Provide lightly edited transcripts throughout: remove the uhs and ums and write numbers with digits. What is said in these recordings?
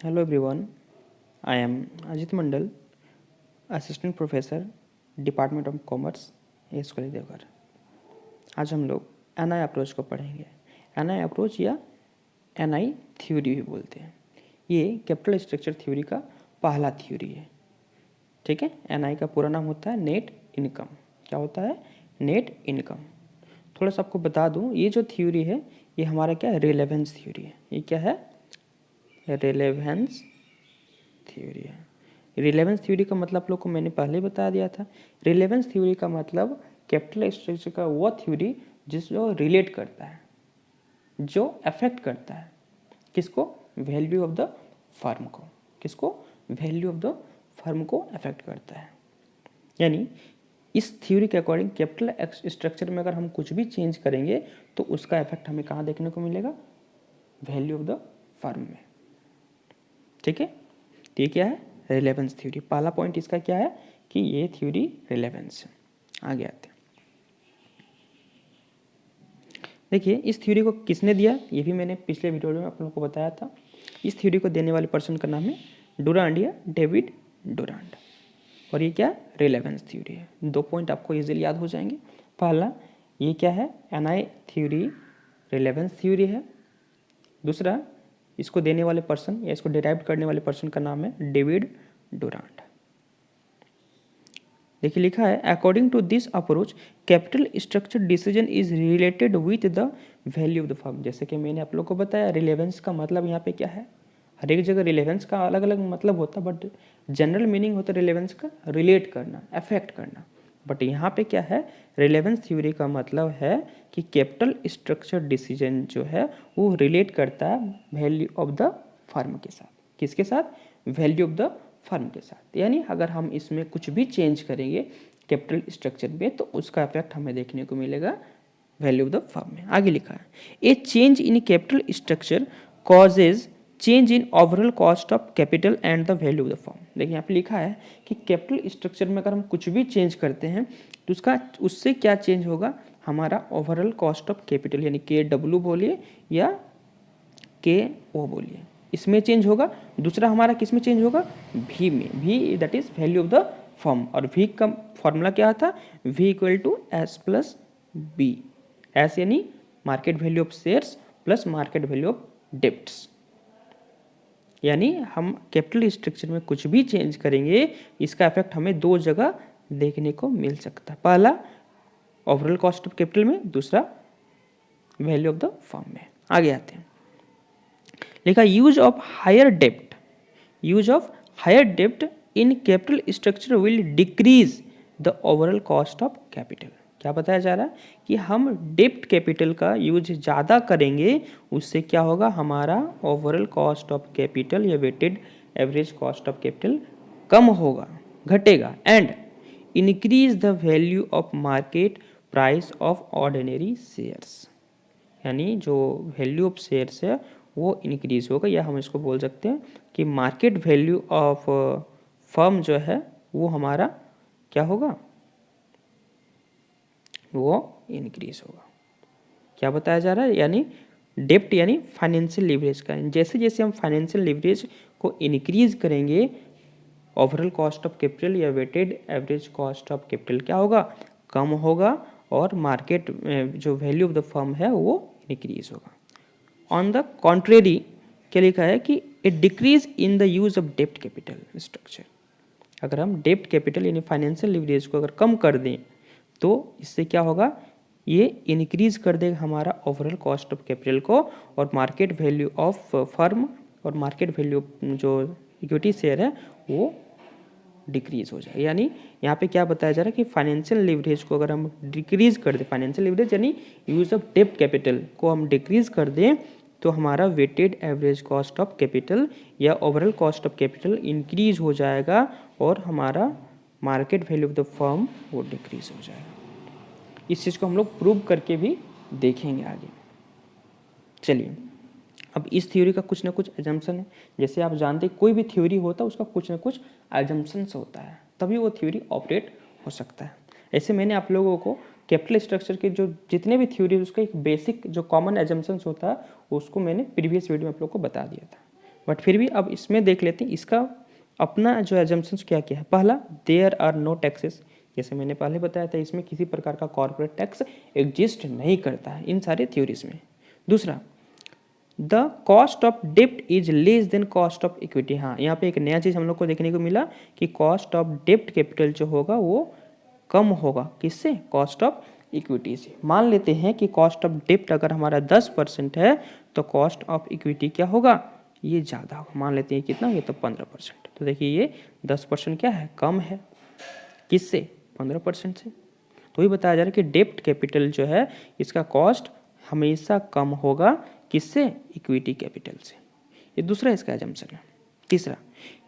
Hello everyone, I am Ajit Mandal, assistant professor department of commerce S college Deoghar. आज हम लोग NI approach को पढ़ेंगे। एनआई अप्रोच या एनआई थ्योरी भी बोलते हैं। ये कैपिटल स्ट्रक्चर थ्योरी का पहला थ्योरी है। ठीक है, एनआई का पूरा नाम होता है नेट इनकम। क्या होता है? Net income. थोड़ा सा आपको बता दूं, ये जो थ्योरी है ये हमारा क्या है? रिलेवेंस थ्योरी है। ये क्या है? रिलेवेंस थ्योरी है। रिलेवेंस थ्योरी का मतलब आप लोग को मैंने पहले ही बता दिया था। रिलेवेंस थ्योरी का मतलब कैपिटल स्ट्रक्चर का वो थ्योरी जो रिलेट करता है, जो अफेक्ट करता है किसको? वैल्यू ऑफ द फर्म को। किसको? वैल्यू ऑफ द फर्म को अफेक्ट करता है। यानी इस थ्योरी के अकॉर्डिंग कैपिटल स्ट्रक्चर में अगर हम कुछ भी चेंज करेंगे तो उसका इफेक्ट हमें कहाँ देखने को मिलेगा? वैल्यू ऑफ द फर्म में। ठीक है, तो ये क्या है? Relevance theory. पहला पॉइंट इसका क्या है कि ये थ्योरी रिलेवेंस है। आगे आते हैं। देखिए, इस थ्योरी को किसने दिया ये भी मैंने पिछले वीडियो में आप लोगों को बताया था। इस थ्योरी को देने वाले पर्सन का नाम है डुरांड या डेविड डुरांड। और ये क्या? रिलेवेंस थ्योरी है। 2 पॉइंट आपको इजीली याद हो जाएंगे। पहला, ये क्या है? एनआई थ्योरी रिलेवेंस थ्योरी है। दूसरा, इसको देने वाले पर्सन या इसको डिराइव करने वाले पर्सन का नाम है डेविड डुरांड। देखिए लिखा है, according to this approach capital structure decision is related with the value of the firm. जैसे कि मैंने आप लोग को बताया, रिलेवेंस का मतलब यहाँ पे क्या है? हर एक जगह रिलेवेंस का अलग अलग मतलब होता है, बट जनरल मीनिंग होता है रिलेवेंस का रिलेट करना, अफेक्ट करना। बट यहाँ पे क्या है? रिलेवेंस थ्योरी का मतलब है कि कैपिटल स्ट्रक्चर डिसीजन जो है वो रिलेट करता है वैल्यू ऑफ द फर्म के साथ। किसके साथ? वैल्यू ऑफ द फर्म के साथ। यानी अगर हम इसमें कुछ भी चेंज करेंगे कैपिटल स्ट्रक्चर में तो उसका इफेक्ट हमें देखने को मिलेगा वैल्यू ऑफ द फर्म में। आगे लिखा है, ए change in capital structure causes change in overall cost of capital and the value of the firm. देखिए यहाँ पे लिखा है कि कैपिटल स्ट्रक्चर में अगर हम कुछ भी चेंज करते हैं तो उससे क्या चेंज होगा? हमारा ओवरऑल कॉस्ट ऑफ कैपिटल, यानी KW बोलिए या KO बोलिए, इसमें चेंज होगा। दूसरा हमारा किस में चेंज होगा? V में। V that is value of the firm. और V का फॉर्मूला क्या था? V equal to S plus B। S यानी market value of shares plus market value of debts. यानी हम कैपिटल स्ट्रक्चर में कुछ भी चेंज करेंगे इसका इफेक्ट हमें 2 जगह देखने को मिल सकता है। पहला ओवरऑल कॉस्ट ऑफ कैपिटल में, दूसरा वैल्यू ऑफ द फर्म में। आगे आते हैं। लिखा, यूज ऑफ हायर डेप्ट। यूज ऑफ हायर डेप्ट in capital structure will decrease the overall cost of capital. क्या बताया जा रहा है कि हम डेप्ट कैपिटल का यूज ज़्यादा करेंगे उससे क्या होगा? हमारा ओवरऑल कॉस्ट ऑफ कैपिटल या weighted average cost of capital कम होगा, घटेगा। And increase the value of market price of ordinary shares. यानी जो वैल्यू ऑफ शेयर्स है वो इंक्रीज होगा, या हम इसको बोल सकते हैं कि मार्केट वैल्यू ऑफ फर्म जो है वो हमारा क्या होगा? वो इंक्रीज होगा। क्या बताया जा रहा है? यानी डेप्ट यानी फाइनेंशियल लीवरेज का, जैसे जैसे हम फाइनेंशियल लीवरेज को इंक्रीज करेंगे ओवरऑल कॉस्ट ऑफ कैपिटल या weighted average cost of capital क्या होगा? कम होगा, और मार्केट जो वैल्यू ऑफ द फर्म है वो इंक्रीज होगा। ऑन द कॉन्ट्रेरी क्या लिखा है कि a decrease in the use of डेप्ट कैपिटल स्ट्रक्चर। अगर हम डेप्ट कैपिटल यानी फाइनेंशियल लिवरेज को अगर कम कर दें तो इससे क्या होगा? ये इंक्रीज कर देगा हमारा ओवरऑल कॉस्ट ऑफ कैपिटल को, और मार्केट वैल्यू ऑफ फर्म और मार्केट वैल्यू जो इक्विटी शेयर है वो डिक्रीज हो जाए। यानी यहाँ पे क्या बताया जा रहा है कि फाइनेंशियल लिवरेज को अगर हम डिक्रीज कर दें, फाइनेंशियल लिवरेज यानी यूज ऑफ डेप्ट कैपिटल को हम डिक्रीज कर दें तो हमारा weighted average cost of capital या overall cost of capital increase हो जाएगा, और हमारा market value of the firm वो डिक्रीज हो जाएगा। इस चीज़ को हम लोग प्रूव करके भी देखेंगे आगे। चलिए, अब इस थ्योरी का कुछ ना कुछ एजम्पशन है। जैसे आप जानते हैं कोई भी थ्योरी होता है उसका कुछ ना कुछ एजम्पशंस होता है, तभी वो थ्योरी ऑपरेट हो सकता है। ऐसे मैंने आप लोगों को कैपिटल स्ट्रक्चर के जो जितने भी थ्योरी उसका एक बेसिक जो कॉमन एजम्पशंस होता है उसको मैंने प्रीवियस वीडियो में आप लोगों को बता दिया था। बट फिर भी अब इसमें देख लेते हैं इसका अपना जो एजम्पशंस क्या क्या है। पहला, देयर आर नो टैक्सेस, जैसे मैंने पहले बताया था इसमें किसी प्रकार का कॉर्पोरेट टैक्स एग्जिस्ट नहीं करता है इन सारे थ्योरीज में। दूसरा, द कॉस्ट ऑफ डेप्ट is less than cost of equity. हाँ, यहाँ पे एक नया चीज़ हम लोग को देखने को मिला कि कॉस्ट ऑफ डेप्ट कैपिटल जो होगा वो कम होगा, किससे? कॉस्ट ऑफ इक्विटी से। मान लेते हैं कि कॉस्ट ऑफ डेप्ट अगर हमारा 10% है तो कॉस्ट ऑफ इक्विटी क्या होगा? ये ज़्यादा होगा। मान लेते हैं कितना, ये तो 15%। तो देखिए ये 10% क्या है? कम है, किससे? 15% से। तो ये बताया जा रहा है कि डेप्ट कैपिटल जो है इसका कॉस्ट हमेशा कम होगा, किससे? इक्विटी कैपिटल से। ये दूसरा इसका एजम्पशन है। तीसरा,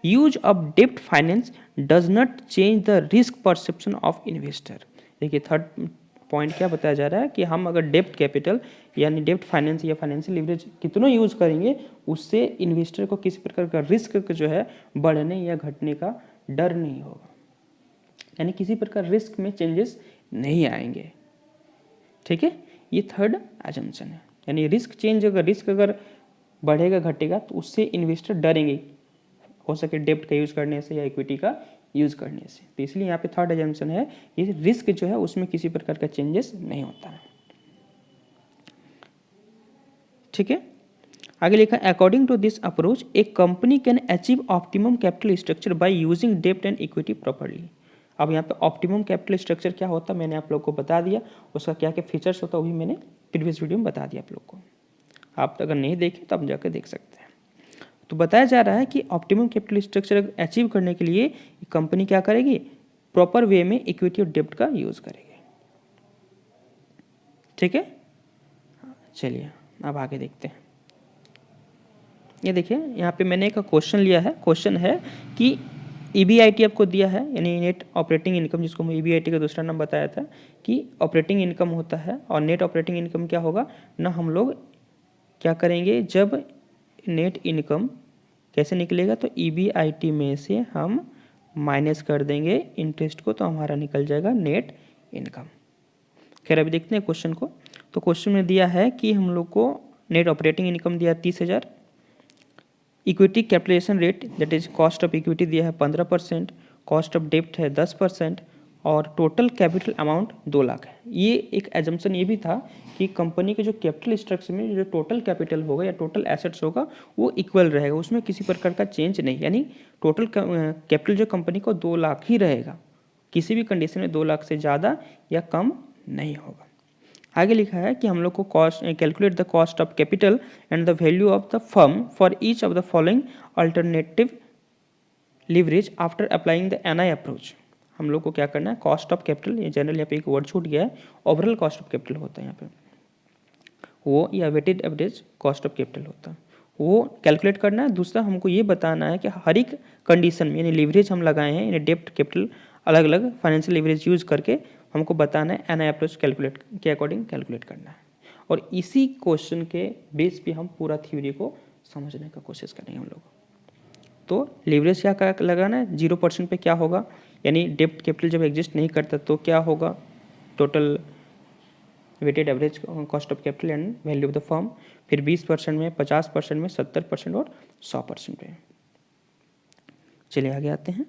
यूज ऑफ डेप्ट finance does not change the risk perception of investor. देखिए थर्ड पॉइंट क्या बताया जा रहा है कि हम अगर डेप्ट कैपिटल यानी डेप्ट फाइनेंस या फाइनेंशियल लीवरेज कितनों यूज करेंगे उससे इन्वेस्टर को किसी प्रकार का रिस्क जो है बढ़ने या घटने का डर नहीं होगा, यानी किसी प्रकार रिस्क में चेंजेस नहीं आएंगे। ठीक है, ये थर्ड एजम्पशन है। यानी रिस्क अगर बढ़ेगा घटेगा तो उससे इन्वेस्टर डरेंगे, हो सके डेप्ट का यूज करने से या इक्विटी का यूज करने से। तो इसलिए यहाँ पे थर्ड एजम्पशन है, ये रिस्क जो है उसमें किसी प्रकार का चेंजेस नहीं होता है। ठीक है, आगे लिखा, according to this approach a company can achieve optimum capital structure by using डेप्ट एंड इक्विटी प्रॉपर्ली। अब यहाँ पे ऑप्टिमम कैपिटल स्ट्रक्चर क्या होता है मैंने आप लोग को बता दिया, उसका क्या क्या फीचर्स होता है वो भी मैंने प्रीवियस वीडियो में बता दिया आप लोग को। आप अगर नहीं देखें तो आप जाकर देख सकते हैं। तो बताया जा रहा है कि ऑप्टिमम कैपिटल स्ट्रक्चर अचीव करने के लिए कंपनी क्या करेगी? प्रॉपर वे में इक्विटी और डेप्ट का यूज करेगी। ठीक है, चलिए अब आगे देखते हैं। ये देखिए यहाँ पे मैंने एक क्वेश्चन लिया है। क्वेश्चन है कि EBIT आपको दिया है, यानी नेट ऑपरेटिंग इनकम, जिसको मैं EBIT का दूसरा नाम बताया था कि ऑपरेटिंग इनकम होता है। और नेट ऑपरेटिंग इनकम क्या होगा ना, हम लोग क्या करेंगे जब नेट इनकम कैसे निकलेगा तो EBIT में से हम माइनस कर देंगे इंटरेस्ट को, तो हमारा निकल जाएगा नेट इनकम। खैर अभी देखते हैं क्वेश्चन को। तो क्वेश्चन में दिया है कि हम लोग को नेट ऑपरेटिंग इनकम दिया 30,000, equity capitalisation rate that is cost of equity दिया है 15%, कॉस्ट ऑफ डेप्ट है 10% और टोटल कैपिटल अमाउंट 2 लाख है। ये एक एजम्पशन ये भी था कि कंपनी के जो कैपिटल स्ट्रक्चर में जो टोटल कैपिटल होगा या टोटल एसेट्स होगा वो इक्वल रहेगा, उसमें किसी प्रकार का चेंज नहीं, यानी टोटल कैपिटल जो कंपनी को 2 लाख ही रहेगा, किसी भी कंडीशन में 2 लाख से ज़्यादा या कम नहीं होगा। आगे लिखा है कि हम लोग को cost calculate the cost of capital and the value of the firm for each of the following alternative leverage after applying the NI approach. हम लोग को क्या करना है, कॉस्ट ऑफ कैपिटल, ये जनरल यहाँ पे एक वर्ड छूट गया है, ओवरऑल कॉस्ट ऑफ कैपिटल होता है यहाँ पे वो, या weighted average cost of capital होता है वो कैलकुलेट करना है। दूसरा हमको ये बताना है कि हर एक कंडीशन में यानी लीवरेज हम लगाए हैं, यानी डेप्ट कैपिटल अलग अलग फाइनेंशियल लीवरेज यूज करके हमको बताना है NI अप्रोच कैलकुलेट के अकॉर्डिंग कैलकुलेट करना है। और इसी क्वेश्चन के बेस पे हम पूरा थ्योरी को समझने का कोशिश करेंगे हम लोग। तो लीवरेज क्या लगाना है, 0% पे क्या होगा, यानी डेप्ट कैपिटल जब एग्जिस्ट नहीं करता तो क्या होगा, total weighted average cost of capital and value of the firm, फिर 20% में, 50% में, 70% और 100% पे। चलिए आगे आते हैं।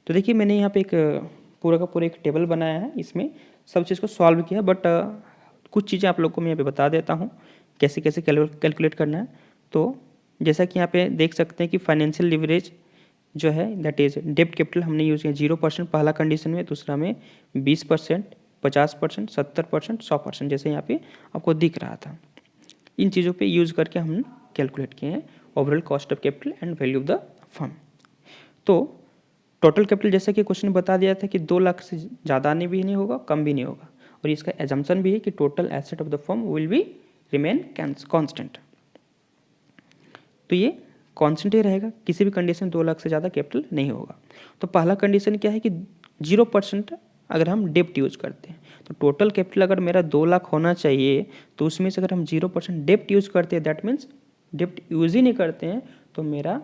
तो देखिए मैंने यहाँ पे एक पूरा का पूरा एक टेबल बनाया है, इसमें सब चीज़ को सॉल्व किया, बट कुछ चीज़ें आप लोग को मैं यहाँ पे बता देता हूँ कैसे कैसे कैलकुलेट करना है। तो जैसा कि यहाँ पे देख सकते हैं कि फाइनेंशियल लीवरेज जो है दैट इज डेप्ट कैपिटल हमने यूज़ किया 0% पहला कंडीशन में, दूसरा में 20%, 50%, 70%, 100%, जैसे यहाँ पे आपको दिख रहा था। इन चीज़ों पे यूज़ करके हमने कैलकुलेट किए हैं overall cost of capital and value of the firm. तो टोटल कैपिटल जैसा कि क्वेश्चन बता दिया था कि 2 लाख से ज़्यादा भी नहीं होगा, कम भी नहीं होगा, और इसका एजम्पशन भी है कि total asset of the firm will be remain constant. तो ये कांस्टेंट ही रहेगा, किसी भी कंडीशन 2 लाख से ज़्यादा कैपिटल नहीं होगा। तो पहला कंडीशन क्या है कि 0% अगर हम डेप्ट यूज करते हैं, तो टोटल कैपिटल अगर मेरा 2 लाख होना चाहिए तो उसमें से अगर हम 0% डेप्ट यूज करते हैं, दैट मीन्स डेप्ट यूज ही नहीं करते हैं, तो मेरा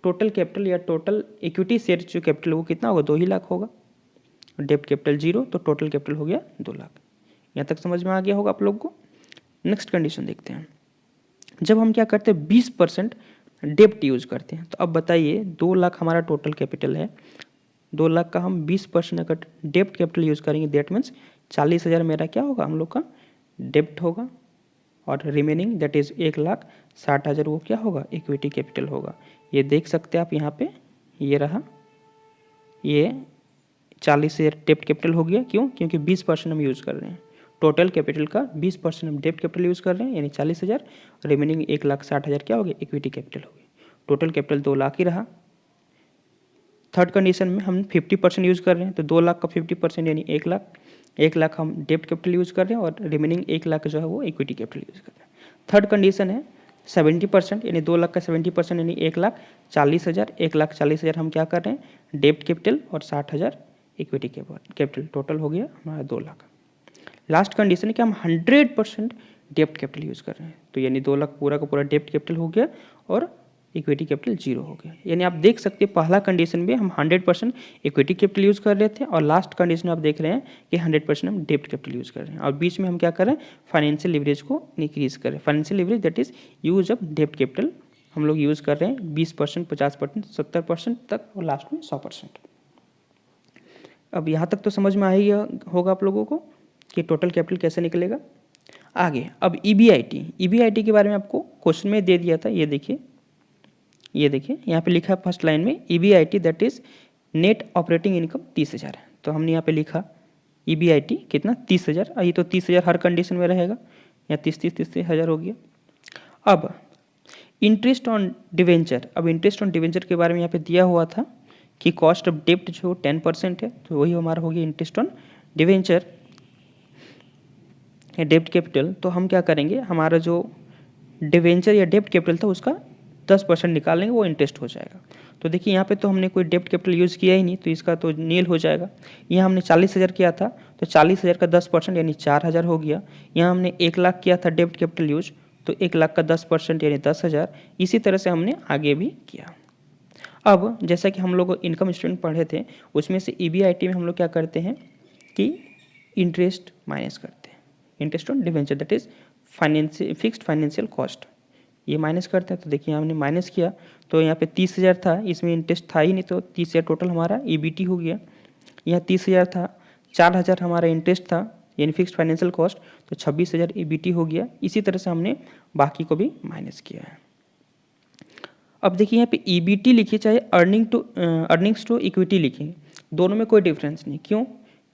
टोटल कैपिटल या टोटल इक्विटी शेयर जो कैपिटल वो कितना होगा, 2 ही लाख होगा। डेप्ट कैपिटल 0 तो टोटल कैपिटल हो गया 2 लाख। यहाँ तक समझ में आ गया होगा आप लोग को। नेक्स्ट कंडीशन देखते हैं। जब हम क्या करते हैं 20% डेप्ट यूज करते हैं। तो अब बताइए 2 लाख हमारा टोटल कैपिटल है, 2 लाख का हम 20% अगर डेप्ट कैपिटल यूज़ करेंगे, दैट मीन्स 40,000 मेरा क्या होगा, हम लोग का डेप्ट होगा, और रिमेनिंग दैट इज़ 1,60,000 वो क्या होगा, इक्विटी कैपिटल होगा। ये देख सकते हैं आप यहाँ पे, ये रहा, ये 40,000 डेप्ट कैपिटल हो गया। क्यों? क्योंकि 20% हम यूज़ कर रहे हैं, टोटल कैपिटल का 20% हम डेप्ट कैपिटल यूज़ कर रहे हैं, यानी 40,000, रिमेनिंग 1,60,000 क्या हो गया, इक्विटी कैपिटल हो गया। टोटल कैपिटल 2 लाख ही रहा। थर्ड कंडीशन में हम 50% यूज़ कर रहे हैं, तो 2 लाख का 50% यानी 1 लाख, 1 लाख हम डेप्ट कैपिटल यूज़ कर रहे हैं, और रिमेनिंग 1 लाख जो है वो इक्विटी कैपिटल यूज़ कर रहे हैं। थर्ड कंडीशन है 70%, यानी 2 लाख का 70% यानी 1,40,000, 1,40,000 हम क्या कर रहे हैं, डेप्ट कैपिटल, और 60,000 इक्विटी कैपिटल, टोटल हो गया हमारा 2 लाख। लास्ट कंडीशन है कि हम 100% डेप्ट कैपिटल यूज़ कर रहे हैं, तो यानी 2 लाख पूरा का पूरा डेप्ट कैपिटल हो गया, और इक्विटी कैपिटल 0 हो गया। यानी आप देख सकते हैं पहला कंडीशन में हम 100% इक्विटी कैपिटल यूज़ कर रहे थे, और लास्ट कंडीशन में आप देख रहे हैं कि 100% हम डेप्ट कैपिटल यूज़ कर रहे हैं, और बीच में हम क्या कर रहे हैं, फाइनेंशियल लिवरेज को इंक्रीज कर रहे हैं। Financial leverage that is use of डेप्ट कैपिटल हम लोग यूज़ कर रहे हैं 20%, 50%, 70% तक, और लास्ट में 100%। अब यहाँ तक तो समझ में आ ही होगा आप लोगों को कि टोटल कैपिटल कैसे निकलेगा। आगे अब ईबीआईटी के बारे में आपको क्वेश्चन में दे दिया था, ये देखिए यहाँ पे लिखा है फर्स्ट लाइन में EBIT that is net operating income 30,000 है। तो हमने यहाँ पे लिखा ईबीआईटी कितना, 30,000। ये तो 30,000 हर कंडीशन में रहेगा, यहाँ 30,000 हो गया। अब इंटरेस्ट ऑन डिवेंचर, अब इंटरेस्ट ऑन डिवेंचर के बारे में यहाँ पे दिया हुआ था कि कॉस्ट ऑफ डेप्ट जो 10% है, तो वही हमारा हो गया इंटरेस्ट ऑन डिवेंचर या डेप्ट कैपिटल। तो हम क्या करेंगे, हमारा जो डिवेंचर या डेप्ट कैपिटल था उसका 10% निकालेंगे, वो इंटरेस्ट हो जाएगा। तो देखिए यहाँ पे तो हमने कोई डेप्ट कैपिटल यूज़ किया ही नहीं, तो इसका तो नील हो जाएगा। यहाँ हमने 40,000 किया था, तो 40,000 का 10% यानी 4,000 हो गया। यहाँ हमने 1 लाख किया था डेप्ट कैपिटल यूज, तो 1 लाख का 10% यानी 10,000। इसी तरह से हमने आगे भी किया। अब जैसा कि हम लोग इनकम स्टेटमेंट पढ़े थे, उसमें से ईबीआईटी में हम लोग क्या करते हैं कि इंटरेस्ट माइनस करते हैं, interest on debenture that is fixed financial cost, ये माइनस करते हैं। तो देखिए हमने माइनस किया, तो यहाँ पे 30,000 था, इसमें इंटरेस्ट था ही नहीं, तो 30,000 टोटल हमारा ईबीटी हो गया। यहाँ 30,000 था, 4,000 हमारा इंटरेस्ट था यानी फिक्स्ड फाइनेंशियल कॉस्ट, तो 26,000 ईबीटी हो गया। इसी तरह से हमने बाकी को भी माइनस किया है। अब देखिए यहाँ पे ईबीटी लिखिए चाहे अर्निंग्स टू इक्विटी लिखिए, दोनों में कोई डिफरेंस नहीं। क्यों?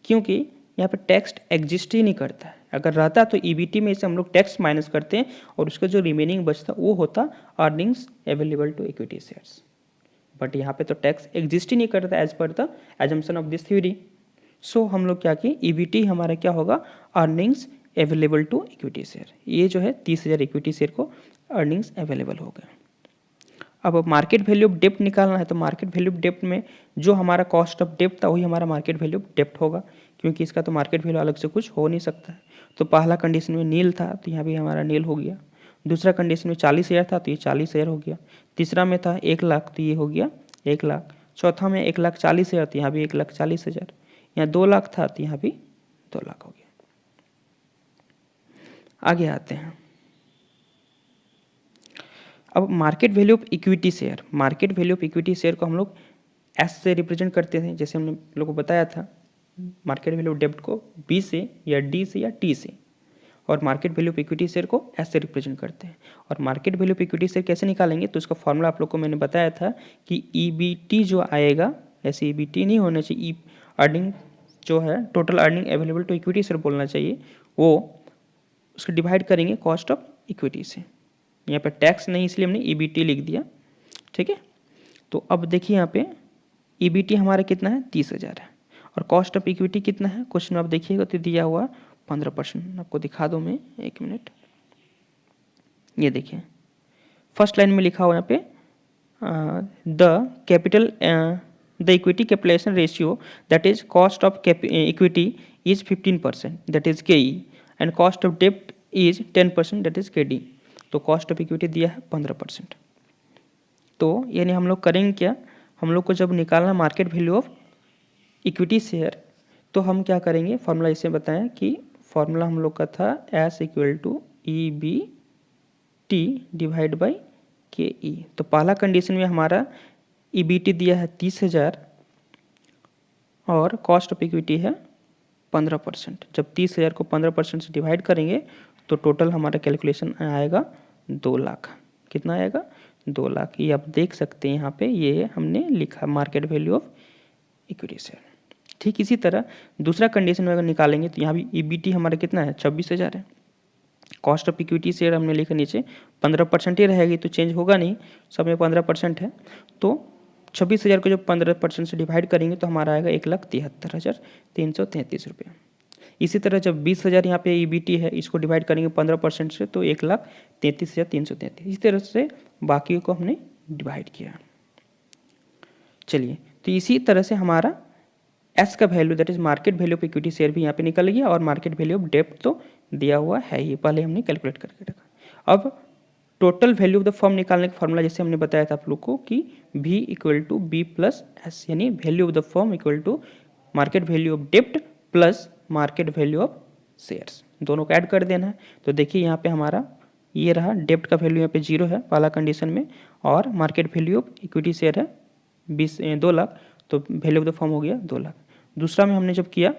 क्योंकि यहाँ पे टैक्स एग्जिस्ट ही नहीं करता है। अगर रहता तो ईबीटी में से हम लोग टैक्स माइनस करते हैं, और उसका जो रिमेनिंग बचता वो होता earnings available to equity shares. But यहाँ पे तो टैक्स एग्जिस्ट ही नहीं करता as per the assumption of this theory. So हम लोग क्या किए, ईबीटी हमारा क्या होगा, earnings available to equity share. ये जो है 30,000 इक्विटी शेयर को अर्निंग्स अवेलेबल हो गया। अब मार्केट वैल्यू ऑफ डेप्ट निकालना है, तो मार्केट वैल्यू ऑफ डेप्ट में जो हमारा कॉस्ट ऑफ डेप्ट था वही हमारा मार्केट वैल्यू ऑफ डेप्ट होगा, क्योंकि इसका तो मार्केट वैल्यू अलग से कुछ हो नहीं सकता है। तो पहला कंडीशन में नील था, तो यहाँ भी हमारा नील हो गया। दूसरा कंडीशन में 40,000 था, तो ये 40,000 हो गया। तीसरा में था 1 लाख, तो ये हो गया 1 लाख। चौथा में 1,40,000, तो यहाँ भी 1,40,000। यहाँ 2 लाख था, तो यहाँ भी 2 लाख हो गया। आगे आते हैं। अब market value of equity share, market value of equity share को हम लोग एस से रिप्रेजेंट करते थे, जैसे हमने लोगों को बताया था मार्केट वैल्यू ऑफ डेप्ट को बी से या डी से या टी से, और market value of equity share को एस से रिप्रेजेंट करते हैं। और market value of equity share कैसे निकालेंगे, तो उसका फॉर्मूला आप लोग को मैंने बताया था कि ईबीटी जो आएगा, ऐसे ईबीटी नहीं होना चाहिए, अर्निंग जो है total earning available to equity share बोलना चाहिए, वो उसको डिवाइड करेंगे कॉस्ट ऑफ इक्विटी से। यहाँ पे टैक्स नहीं इसलिए हमने ईबीटी लिख दिया, ठीक है। तो अब देखिए यहाँ पे ईबीटी हमारा कितना है, 30,000 है, और कॉस्ट ऑफ इक्विटी कितना है, क्वेश्चन में आप देखिएगा तो दिया हुआ 15%। आपको दिखा दूँ मैं, 1 मिनट। ये देखिए फर्स्ट लाइन में लिखा हुआ यहाँ पे the equity capitalisation ratio that is cost of equity is 15% that is KE, and cost of डेप्ट इज 10% दैट इज KD। तो कॉस्ट ऑफ इक्विटी दिया है 15%। तो यानी हम लोग करेंगे क्या, हम लोग को जब निकालना market value of equity share, तो हम क्या करेंगे, फॉर्मूला इसे बताएं कि फॉर्मूला हम लोग का था S = EBT डिवाइड बाई के ई। तो पहला कंडीशन में हमारा ईबीटी दिया है 30,000 और कॉस्ट ऑफ इक्विटी है 15%। जब 30,000 को 15% से डिवाइड करेंगे तो टोटल हमारा कैलकुलेशन आएगा 2 लाख। कितना आएगा? 2 लाख। ये आप देख सकते हैं यहाँ पे, ये हमने लिखा market value of equity share. ठीक इसी तरह दूसरा कंडीशन में अगर निकालेंगे तो यहाँ भी ईबीटी हमारा कितना है? 26,000 है। कॉस्ट ऑफ इक्विटी शेयर हमने लिखा नीचे 15% ही रहेगी तो चेंज होगा नहीं, सब में 15% है। तो 26,000 को जब 15% से डिवाइड करेंगे तो हमारा आएगा 1,73,333 रुपये। इसी तरह जब 20,000 यहाँ पे ईबीटी है, इसको डिवाइड करेंगे 15% से तो 1,33,333। इसी तरह से बाकी को हमने डिवाइड किया। चलिए, तो इसी तरह से हमारा एस का value that is market value of equity share भी यहाँ पे निकल गया और मार्केट वैल्यू ऑफ डेब्ट तो दिया हुआ है ही, पहले हमने कैलकुलेट करके रखा। अब total value of the firm निकालने का फॉर्मूला जैसे हमने बताया था आप लोग को कि V equal to B plus S, यानी value of the firm equal to market value of डेब्ट plus market value of shares, दोनों को ऐड कर देना है। तो देखिए यहाँ पे हमारा ये रहा, डेब्ट का वैल्यू यहाँ पे 0 है पहला कंडीशन में और market value of equity share है 2 लाख, तो वैल्यू ऑफ द फर्म हो गया 2 लाख। दूसरा में हमने जब किया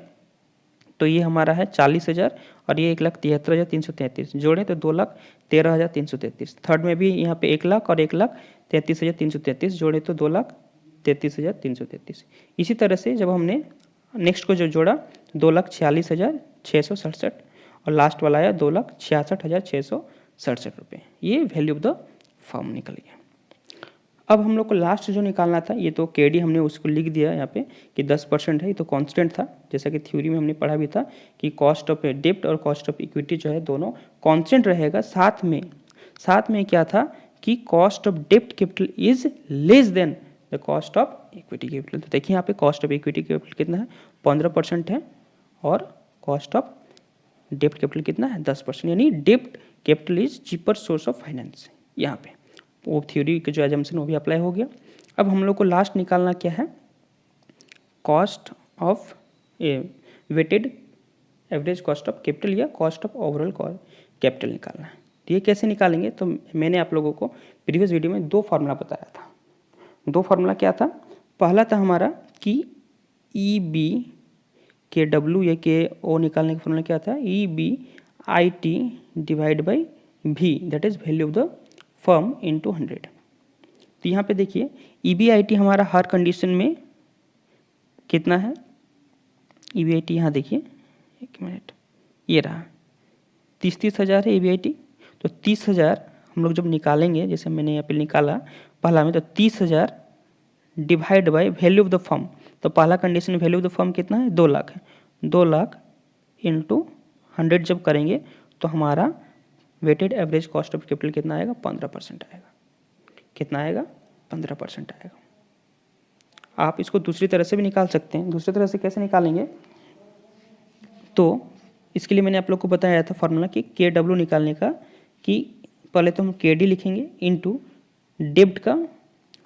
तो ये हमारा है 40,000 और ये 1,73,333, जोड़ें तो 2,13,333। थर्ड में भी यहाँ पे 1 लाख और 1,33,333, जोड़े तो 2,33,333। इसी तरह से जब हमने नेक्स्ट को जो जोड़ा 2,46,667 और लास्ट वाला आया 2,66,667 रुपये। ये वैल्यू ऑफ द फर्म निकल गया। अब हम लोग को लास्ट जो निकालना था, ये तो केडी हमने उसको लिख दिया यहाँ पे कि 10% है, ये तो कांस्टेंट था, जैसा कि थ्योरी में हमने पढ़ा भी था कि कॉस्ट ऑफ डेब्ट और कॉस्ट ऑफ इक्विटी जो है दोनों कांस्टेंट रहेगा। साथ में क्या था कि कॉस्ट ऑफ डेब्ट capital is less then the cost of equity capital. तो देखिए यहाँ पे कॉस्ट ऑफ इक्विटी कैपिटल कितना है? 15% है और कॉस्ट ऑफ डेब्ट कैपिटल कितना है? 10%, यानी डेब्ट capital is cheaper source of finance. यहाँ पे वो थ्योरी के जो एजम्पशन वो भी अप्लाई हो गया। अब हम लोग को लास्ट निकालना क्या है? Cost of weighted average cost of capital या कॉस्ट ऑफ ओवरऑल कैपिटल निकालना है। तो ये कैसे निकालेंगे? तो मैंने आप लोगों को प्रीवियस वीडियो में 2 फार्मूला बताया था। 2 फार्मूला क्या था? पहला था हमारा कि ई बी के डब्ल्यू या के ओ निकालने का फॉर्मूला क्या था? E B I T divide by V, that is value of the firm into 100। तो यहाँ पे देखिए EBIT हमारा हर कंडीशन में कितना है? EBIT यहाँ देखिए, 1 मिनट, ये रहा 30,000 है EBIT। तो 30,000 हम लोग जब निकालेंगे, जैसे मैंने यहाँ पे निकाला पहला में, तो 30,000 divide by value of the firm. तो पहला condition value of the firm कितना है? 2 लाख है। 2 लाख इंटू 100 जब करेंगे तो हमारा weighted average cost of capital कितना आएगा? 15% आएगा। कितना आएगा? 15% आएगा। आप इसको दूसरी तरह से भी निकाल सकते हैं। दूसरी तरह से कैसे निकालेंगे? तो इसके लिए मैंने आप लोग को बताया था फॉर्मूला कि KW निकालने का, कि पहले तो हम KD लिखेंगे इंटू डेब्ट का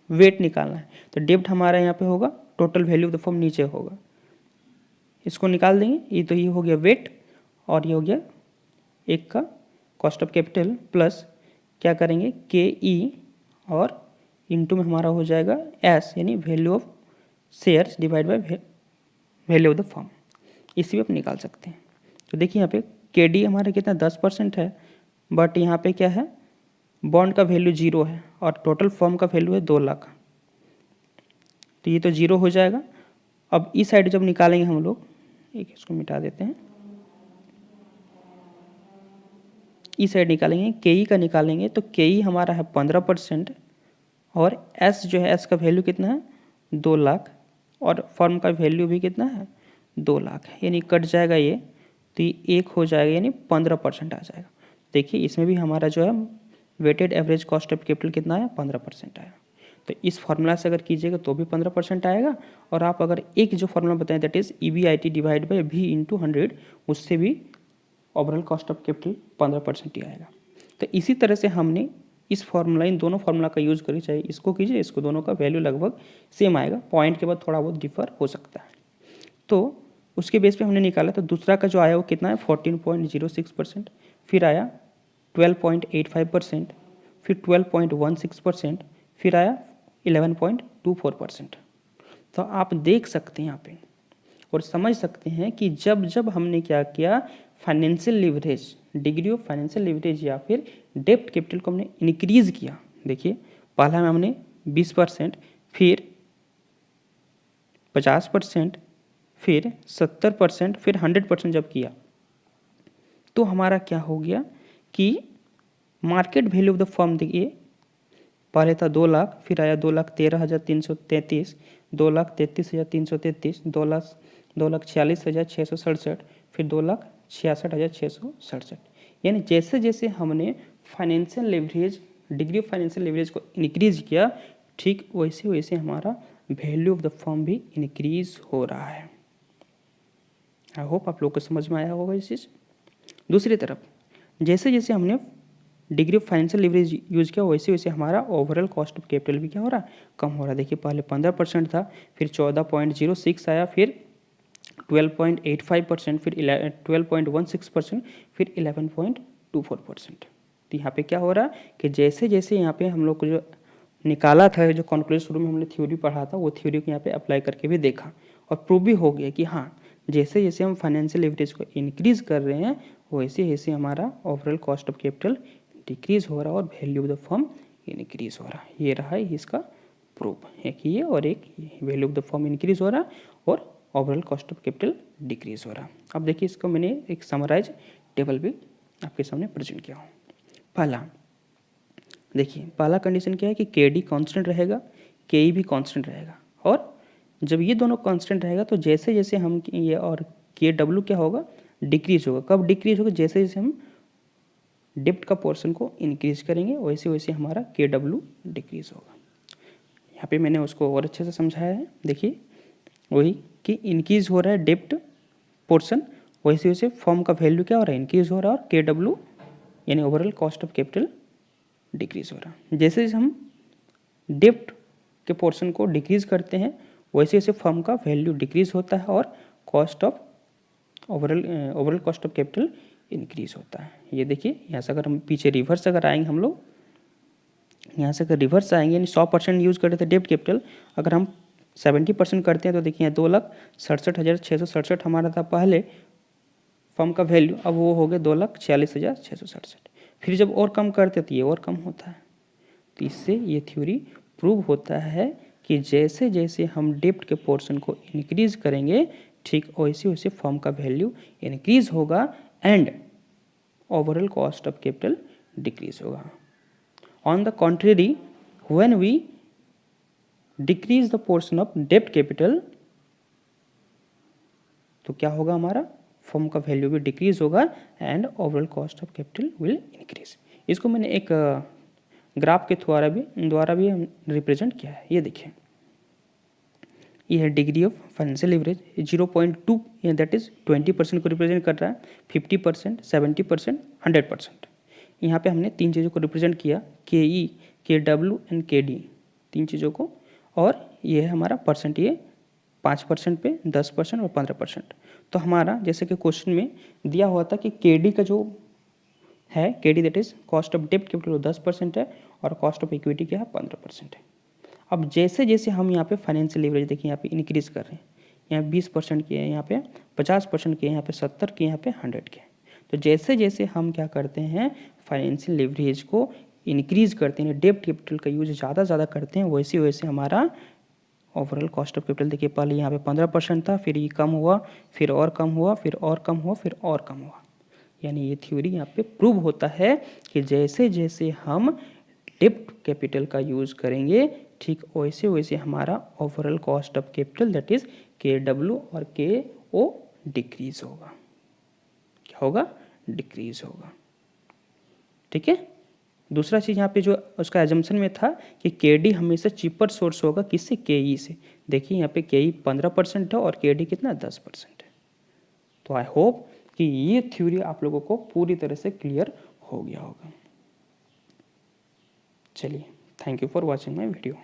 वेट निकालना है। तो डेब्ट हमारा यहाँ पे होगा, total value of the firm नीचे होगा, इसको निकाल देंगे। ये तो ये हो गया वेट और ये हो गया एक का कॉस्ट ऑफ कैपिटल प्लस क्या करेंगे? KE और इंटू में हमारा हो जाएगा S, यानी value of shares divide by value of the firm. इसी में आप निकाल सकते हैं। तो देखिए यहाँ पे KD हमारा कितना 10% है, बट यहाँ पे क्या है? बॉन्ड का वैल्यू 0 है और टोटल फर्म का वैल्यू है 2 लाख, तो ये तो 0 हो जाएगा। अब इस साइड जब निकालेंगे हम लोग, एक इसको मिटा देते हैं, इस साइड निकालेंगे KE का निकालेंगे तो KE हमारा है 15% और S जो है, S का वैल्यू कितना है? 2 लाख और फर्म का वैल्यू भी कितना है? 2 लाख है, यानी कट जाएगा ये, तो ये 1 हो जाएगा, यानी 15% आ जाएगा। देखिए इसमें भी हमारा जो है weighted average cost of capital कितना है? 15% आया। तो इस फार्मूला से अगर कीजिएगा तो भी 15% आएगा, और आप अगर एक जो फार्मूला बताएं that is EBIT divide by V into 100, उससे भी ओवरऑल कॉस्ट ऑफ कैपिटल 15% ही आएगा। तो इसी तरह से हमने इस फार्मूला, इन दोनों फार्मूला का यूज़ करी, चाहे इसको कीजिए इसको, दोनों का वैल्यू लगभग सेम आएगा, पॉइंट के बाद थोड़ा बहुत डिफर हो सकता है। तो उसके बेस पे हमने निकाला। तो दूसरा का जो आया वो कितना है? 14.06%, फिर आया 12.85%, फिर 12.16%, फिर आया 11.24%। तो आप देख सकते हैं यहाँ पे और समझ सकते हैं कि जब जब हमने क्या किया, financial leverage, degree of financial leverage या फिर डेप्ट कैपिटल को हमने इंक्रीज किया। देखिए पहला में हमने 20%, फिर 50%, फिर 70%, फिर 100% जब किया तो हमारा क्या हो गया कि market value of the firm, देखिए पहले था 2 लाख, फिर आया 2,13,333, 2,33,333, 2,46,667, फिर 2,66,667। यानी जैसे जैसे हमने financial leverage, degree of financial leverage को इंक्रीज किया, ठीक वैसे वैसे हमारा वैल्यू ऑफ द फर्म भी इंक्रीज हो रहा है। आई होप आप लोग को समझ में आया होगा इस चीज़। दूसरी तरफ जैसे जैसे हमने degree of financial leverage use किया, वैसे वैसे हमारा ओवरऑल कॉस्ट ऑफ कैपिटल भी क्या हो रहा है, कम हो रहा है। देखिए पहले 15% था, फिर 14.06 आया, फिर 12.85%, फिर 12.16%, फिर 11.24%। तो यहाँ पे क्या हो रहा है कि जैसे जैसे यहाँ पे हम लोग को जो निकाला था, जो कॉन्क्लूजन शुरू में हमने थ्योरी पढ़ा था, वो थ्योरी को यहाँ पे अप्लाई करके भी देखा और प्रूव भी हो गया कि हाँ, जैसे जैसे हम फाइनेंशियल लिवरेज को इंक्रीज कर रहे हैं, वैसे वैसे हमारा overall cost of capital decrease हो रहा है और value of the firm increase हो रहा है। ये रहा है इसका प्रूफ, एक ये और एक ये, value of the firm increase हो रहा है और overall cost of capital decrease हो रहा है। अब देखिए इसको मैंने एक समराइज टेबल भी आपके सामने प्रेजेंट किया हूँ। पहला देखिए, पहला कंडीशन क्या है कि के डी कॉन्स्टेंट रहेगा, के ई भी कॉन्स्टेंट रहेगा, और जब ये दोनों कॉन्स्टेंट रहेगा तो जैसे जैसे हम ये और के डब्ल्यू क्या होगा, डिक्रीज होगा। कब डिक्रीज होगा, जैसे जैसे हम डेप्ट का पोर्शन को इंक्रीज करेंगे, वैसे वैसे हमारा के डब्ल्यू डिक्रीज होगा। यहाँ पे मैंने उसको और अच्छे से समझाया है। देखिए वही कि इंक्रीज हो रहा है डेप्ट पोर्शन, वैसे वैसे फर्म का वैल्यू क्या हो रहा है, इंक्रीज हो रहा है, और के डब्ल्यू यानी overall cost of capital decrease हो रहा है। जैसे जैसे हम डेप्ट के पोर्शन को डिक्रीज करते हैं, वैसे वैसे फर्म का वैल्यू डिक्रीज होता है और cost of overall cost of capital increase होता है। ये देखिए यहाँ से अगर हम पीछे रिवर्स अगर आएंगे, हम लोग यहाँ से अगर रिवर्स आएंगे, यानी 100% यूज़ करते थे डेप्ट कैपिटल, अगर हम 70% करते हैं तो देखिए 2,67,667 हमारा था पहले फर्म का वैल्यू, अब वो हो गया 2,46,667। फिर जब और कम करते तो ये और कम होता है। तो इससे ये थ्योरी प्रूव होता है कि जैसे जैसे हम डेप्ट के पोर्शन को इंक्रीज करेंगे, ठीक वैसे वैसे फर्म का वैल्यू इंक्रीज होगा and overall cost of capital decrease होगा। On the contrary, when we decrease the portion of डेप्ट कैपिटल, तो क्या होगा, हमारा फर्म का वैल्यू भी डिक्रीज होगा and overall cost of capital will increase. इसको मैंने एक ग्राफ के द्वारा भी रिप्रेजेंट किया है। ये देखिए, ये है degree of financial leverage 0.2, that is 20% को रिप्रेजेंट कर रहा है, 50%, 70%, 100%। यहाँ पे हमने तीन चीज़ों को रिप्रेजेंट किया, के ई, के डब्ल्यू एंड के डी, तीन चीज़ों को, और ये है हमारा परसेंट, ये 5% पे, 10% और 15%। तो हमारा जैसे कि क्वेश्चन में दिया हुआ था कि के डी का जो है, K D that is cost of डेप्ट कैपिटल 10% है और कॉस्ट ऑफ इक्विटी क्या है, 15% है। अब जैसे जैसे हम यहाँ पे फाइनेंशियल लिवरेज देखिए यहाँ पे इंक्रीज कर रहे हैं, यहाँ 20% के, यहाँ पे 50% के, यहाँ पे 70 के, यहाँ पे 100 के। तो जैसे जैसे हम क्या करते हैं, फाइनेंशियल लिवरेज को इंक्रीज करते हैं, डेप्ट कैपिटल का यूज ज़्यादा करते हैं, वैसे वैसे हमारा ओवरऑल कॉस्ट ऑफ कैपिटल, देखिए पहले यहाँ पे 15% था, फिर ये कम हुआ, फिर और कम हुआ, फिर और कम हुआ, फिर और कम हुआ। यानी ये थ्योरी यहाँ पे प्रूव होता है कि जैसे जैसे हम डेप्ट कैपिटल का यूज़ करेंगे, ठीक वैसे वैसे हमारा overall cost of capital that is के डब्ल्यू और के ओ डिक्रीज होगा। क्या होगा, डिक्रीज होगा। ठीक है। दूसरा चीज़ यहाँ पे जो उसका एजम्पशन में था कि के डी हमेशा चीपर सोर्स होगा, किससे, के ई से। देखिए यहाँ पे के ई 15% है और के डी कितना, 10% है। तो आई होप कि ये थ्योरी आप लोगों को पूरी तरह से क्लियर हो गया होगा। चलिए, thank you for watching my video.